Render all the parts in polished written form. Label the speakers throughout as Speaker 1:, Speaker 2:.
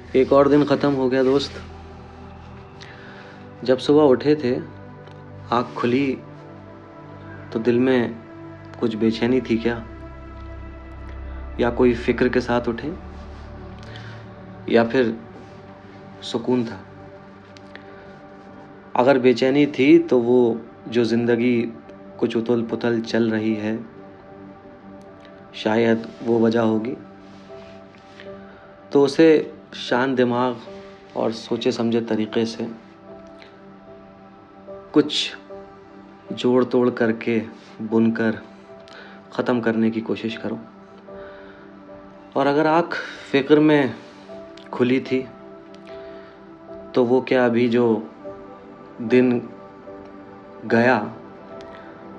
Speaker 1: एक और दिन ख़त्म हो गया दोस्त। जब सुबह उठे थे, आँख खुली तो दिल में कुछ बेचैनी थी क्या, या कोई फ़िक्र के साथ उठे, या फिर सुकून था। अगर बेचैनी थी तो वो जो ज़िंदगी कुछ उथल पुथल चल रही है, शायद वो वजह होगी। तो उसे शांत दिमाग और सोचे समझे तरीक़े से कुछ जोड़ तोड़ करके बुनकर ख़त्म करने की कोशिश करो। और अगर आँख फ़िक्र में खुली थी तो वो क्या अभी जो दिन गया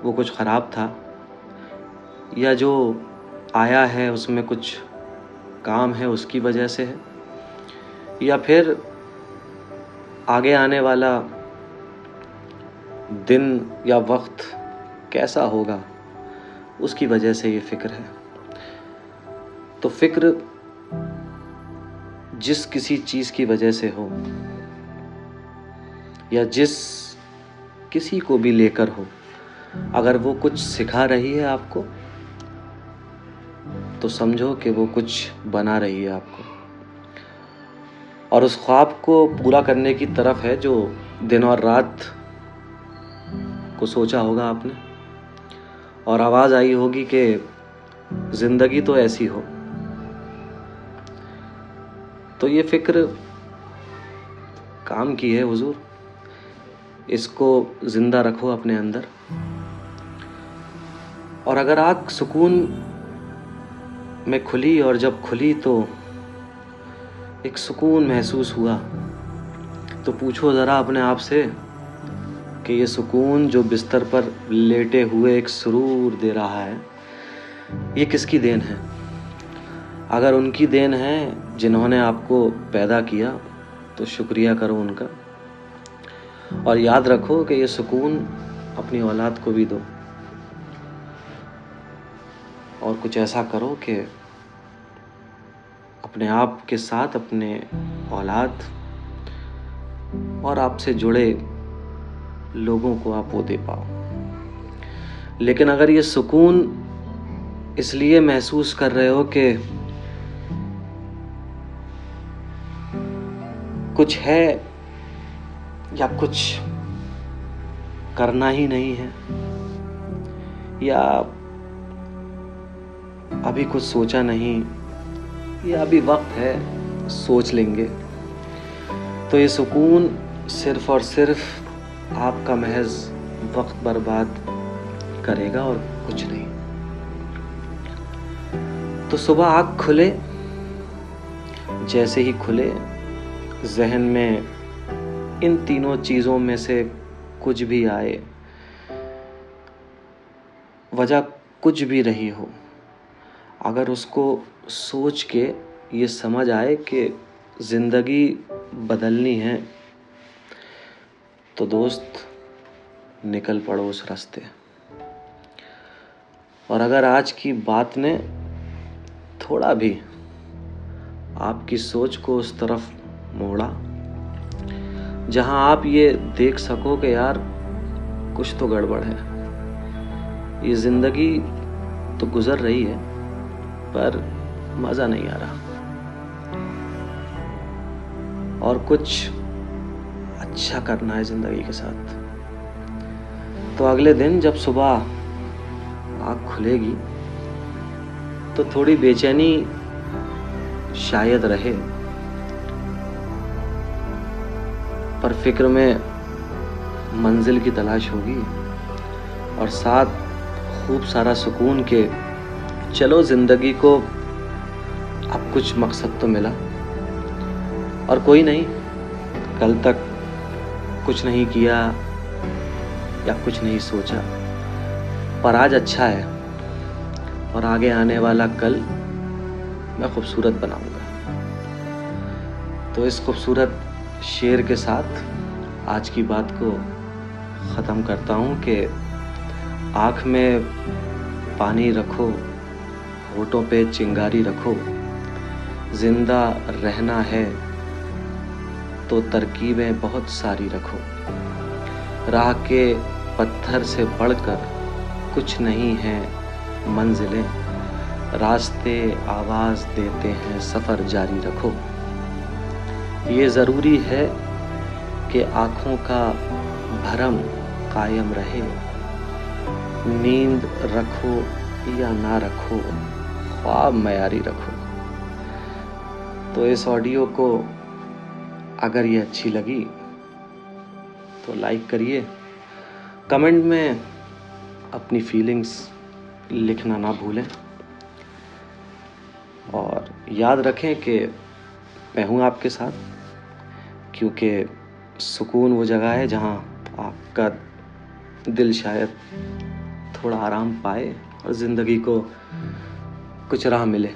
Speaker 1: वो कुछ ख़राब था, या जो आया है उसमें कुछ काम है उसकी वजह से है, या फिर आगे आने वाला दिन या वक्त कैसा होगा उसकी वजह से ये फ़िक्र है। तो फ़िक्र जिस किसी चीज़ की वजह से हो, या जिस किसी को भी लेकर हो, अगर वो कुछ सिखा रही है आपको तो समझो कि वो कुछ बना रही है आपको, और उस ख्वाब को पूरा करने की तरफ है जो दिन और रात को सोचा होगा आपने, और आवाज़ आई होगी कि ज़िंदगी तो ऐसी हो। तो ये फ़िक्र काम की है हुजूर, इसको ज़िंदा रखो अपने अंदर। और अगर आँख सुकून में खुली, और जब खुली तो एक सुकून महसूस हुआ, तो पूछो ज़रा अपने आप से कि ये सुकून जो बिस्तर पर लेटे हुए एक सुरूर दे रहा है, ये किसकी देन है। अगर उनकी देन है जिन्होंने आपको पैदा किया तो शुक्रिया करो उनका, और याद रखो कि ये सुकून अपनी औलाद को भी दो, और कुछ ऐसा करो कि अपने आप के साथ अपने औलाद और आपसे जुड़े लोगों को आप वो दे पाओ। लेकिन अगर ये सुकून इसलिए महसूस कर रहे हो कि कुछ है या कुछ करना ही नहीं है, या अभी कुछ सोचा नहीं, या अभी वक्त है सोच लेंगे, तो ये सुकून सिर्फ़ और सिर्फ आपका महज वक्त बर्बाद करेगा और कुछ नहीं। तो सुबह आँख खुले, जैसे ही खुले ज़हन में इन तीनों चीज़ों में से कुछ भी आए, वजह कुछ भी रही हो, अगर उसको सोच के ये समझ आए कि ज़िंदगी बदलनी है, तो दोस्त निकल पड़ो उस रास्ते। और अगर आज की बात ने थोड़ा भी आपकी सोच को उस तरफ मोड़ा जहां आप ये देख सको कि यार कुछ तो गड़बड़ है, ये ज़िंदगी तो गुज़र रही है पर मज़ा नहीं आ रहा, और कुछ अच्छा करना है ज़िंदगी के साथ, तो अगले दिन जब सुबह आँख खुलेगी तो थोड़ी बेचैनी शायद रहे, पर फ़िक्र में मंजिल की तलाश होगी, और साथ खूब सारा सुकून के चलो ज़िंदगी को अब कुछ मकसद तो मिला, और कोई नहीं, कल तक कुछ नहीं किया या कुछ नहीं सोचा, पर आज अच्छा है, और आगे आने वाला कल मैं खूबसूरत बनाऊंगा। तो इस खूबसूरत शेर के साथ आज की बात को ख़त्म करता हूँ कि आँख में पानी रखो, होठों पे चिंगारी रखो, ज़िंदा रहना है तो तरकीबें बहुत सारी रखो। राह के पत्थर से बढ़कर कुछ नहीं है मंजिलें, रास्ते आवाज़ देते हैं सफ़र जारी रखो। ये ज़रूरी है कि आँखों का भरम कायम रहे, नींद रखो या ना रखो, ख्वाब मयारी रखो। तो इस ऑडियो को अगर ये अच्छी लगी तो लाइक करिए, कमेंट में अपनी फीलिंग्स लिखना ना भूलें, और याद रखें कि मैं हूँ आपके साथ, क्योंकि सुकून वो जगह है जहाँ आपका दिल शायद थोड़ा आराम पाए और ज़िंदगी को कुछ राह मिले।